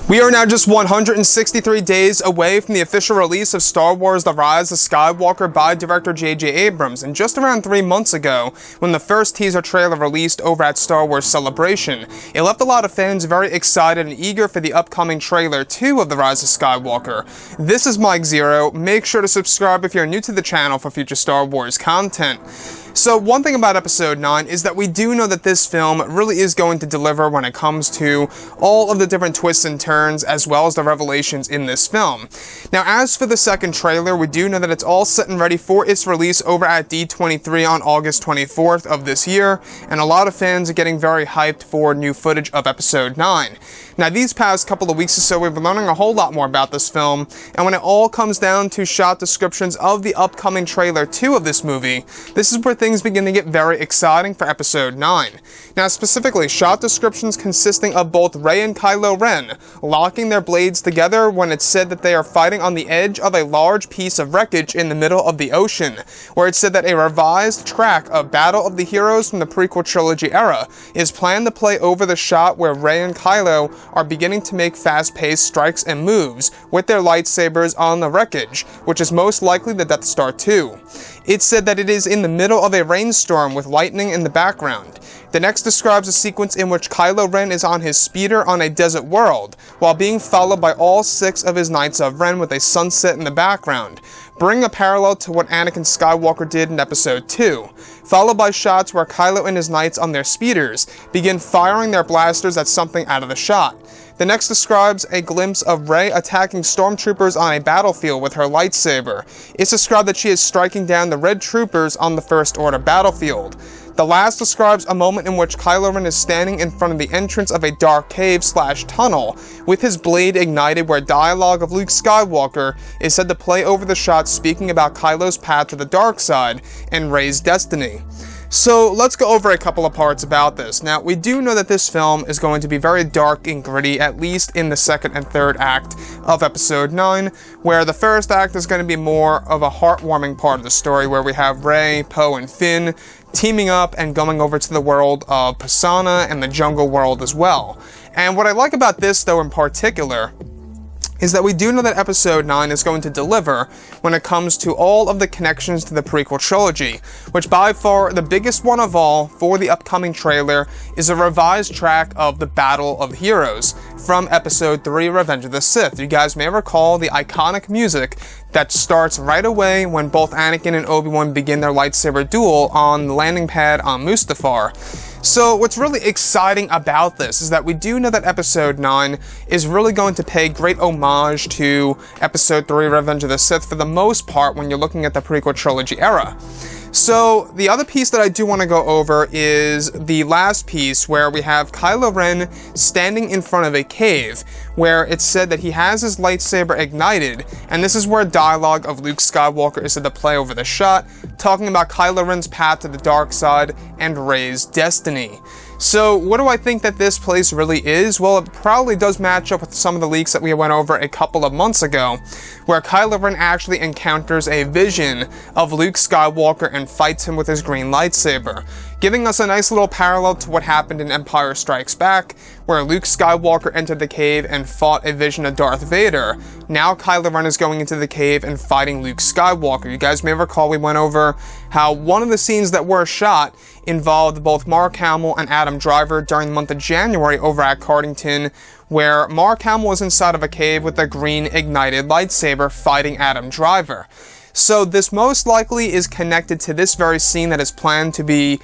We are now just 163 days away from the official release of Star Wars The Rise of Skywalker by director J.J. Abrams, and just around 3 months ago, when the first teaser trailer released over at Star Wars Celebration, it left a lot of fans very excited and eager for the upcoming trailer 2 of The Rise of Skywalker. This is Mike Zero. Make sure to subscribe if you're new to the channel for future Star Wars content. So one thing about Episode 9 is that we do know that this film really is going to deliver when it comes to all of the different twists and turns as well as the revelations in this film. Now, as for the second trailer, we do know that it's all set and ready for its release over at D23 on August 24th of this year, and a lot of fans are getting very hyped for new footage of Episode 9. Now, these past couple of weeks or so, we've been learning a whole lot more about this film, and when it all comes down to shot descriptions of the upcoming trailer 2 of this movie, this is where things begin to get very exciting for Episode 9. Now, specifically, shot descriptions consisting of both Rey and Kylo Ren locking their blades together when it's said that they are fighting on the edge of a large piece of wreckage in the middle of the ocean, where it's said that a revised track of Battle of the Heroes from the prequel trilogy era is planned to play over the shot where Rey and Kylo are beginning to make fast-paced strikes and moves with their lightsabers on the wreckage, which is most likely the Death Star 2. It's said that it is in the middle of a rainstorm with lightning in the background. The next describes a sequence in which Kylo Ren is on his speeder on a desert world, while being followed by all 6 of his Knights of Ren with a sunset in the background, bringing a parallel to what Anakin Skywalker did in Episode 2, followed by shots where Kylo and his knights on their speeders begin firing their blasters at something out of the shot. The next describes a glimpse of Rey attacking stormtroopers on a battlefield with her lightsaber. It's described that she is striking down the Red Troopers on the First Order battlefield. The last describes a moment in which Kylo Ren is standing in front of the entrance of a dark cave/tunnel, with his blade ignited, where dialogue of Luke Skywalker is said to play over the shot speaking about Kylo's path to the dark side and Rey's destiny. So let's go over a couple of parts about this. Now, we do know that this film is going to be very dark and gritty, at least in the second and third act of Episode 9, where the first act is going to be more of a heartwarming part of the story, where we have Rey, Poe, and Finn teaming up and going over to the world of Pisana and the jungle world as well. And what I like about this, though, in particular, is that we do know that Episode 9 is going to deliver when it comes to all of the connections to the prequel trilogy, which by far the biggest one of all for the upcoming trailer is a revised track of the Battle of Heroes from Episode 3, Revenge of the Sith. You guys may recall the iconic music that starts right away when both Anakin and Obi-Wan begin their lightsaber duel on the landing pad on Mustafar. So what's really exciting about this is that we do know that Episode 9 is really going to pay great homage to Episode 3, Revenge of the Sith for the most part when you're looking at the prequel trilogy era. So the other piece that I do want to go over is the last piece where we have Kylo Ren standing in front of a cave where it's said that he has his lightsaber ignited, and this is where dialogue of Luke Skywalker is said to play over the shot, talking about Kylo Ren's path to the dark side and Rey's destiny. So what do I think that this place really is? Well, it probably does match up with some of the leaks that we went over a couple of months ago, where Kylo Ren actually encounters a vision of Luke Skywalker and fights him with his green lightsaber, giving us a nice little parallel to what happened in Empire Strikes Back, where Luke Skywalker entered the cave and fought a vision of Darth Vader. Now Kylo Ren is going into the cave and fighting Luke Skywalker. You guys may recall we went over how one of the scenes that were shot involved both Mark Hamill and Adam Driver during the month of January over at Cardington, where Mark Hamill was inside of a cave with a green ignited lightsaber fighting Adam Driver. So this most likely is connected to this very scene that is planned to be,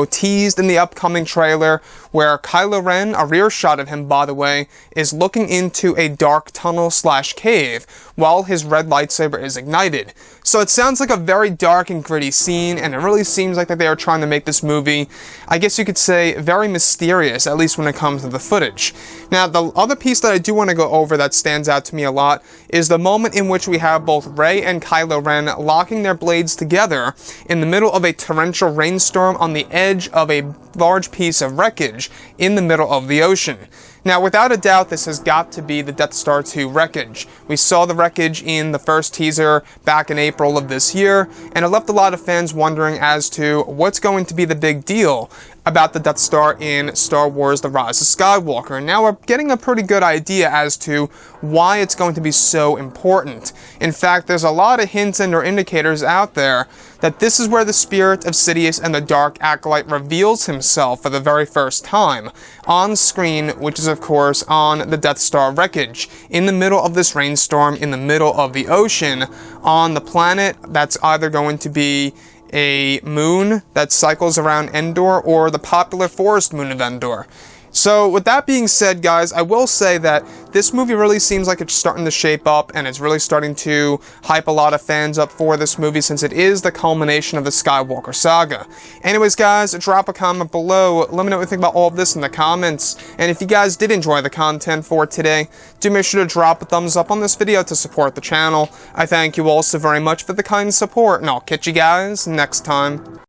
teased in the upcoming trailer, where Kylo Ren, a rear shot of him by the way, is looking into a dark tunnel/cave while his red lightsaber is ignited. So it sounds like a very dark and gritty scene, and it really seems like that they are trying to make this movie, I guess you could say, very mysterious, at least when it comes to the footage. Now, the other piece that I do want to go over that stands out to me a lot is the moment in which we have both Rey and Kylo Ren locking their blades together in the middle of a torrential rainstorm on the edge of a large piece of wreckage in the middle of the ocean. Now, without a doubt, this has got to be the Death Star 2 wreckage. We saw the wreckage in the first teaser back in April of this year, and it left a lot of fans wondering as to what's going to be the big deal about the Death Star in Star Wars The Rise of Skywalker. And now we're getting a pretty good idea as to why it's going to be so important. In fact, there's a lot of hints and or indicators out there that this is where the spirit of Sidious and the Dark Acolyte reveals himself for the very first time on screen, which is of course on the Death Star wreckage, in the middle of this rainstorm, in the middle of the ocean, on the planet that's either going to be a moon that cycles around Endor, or the popular forest moon of Endor. So with that being said, guys, I will say that this movie really seems like it's starting to shape up, and it's really starting to hype a lot of fans up for this movie, since it is the culmination of the Skywalker saga. Anyways, guys, drop a comment below. Let me know what you think about all of this in the comments. And if you guys did enjoy the content for today, do make sure to drop a thumbs up on this video to support the channel. I thank you all so very much for the kind support, and I'll catch you guys next time.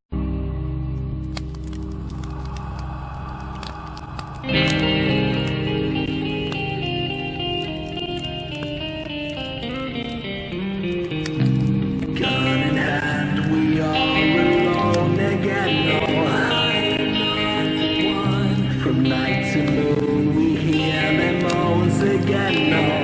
From night to moon, we hear them moans again. No.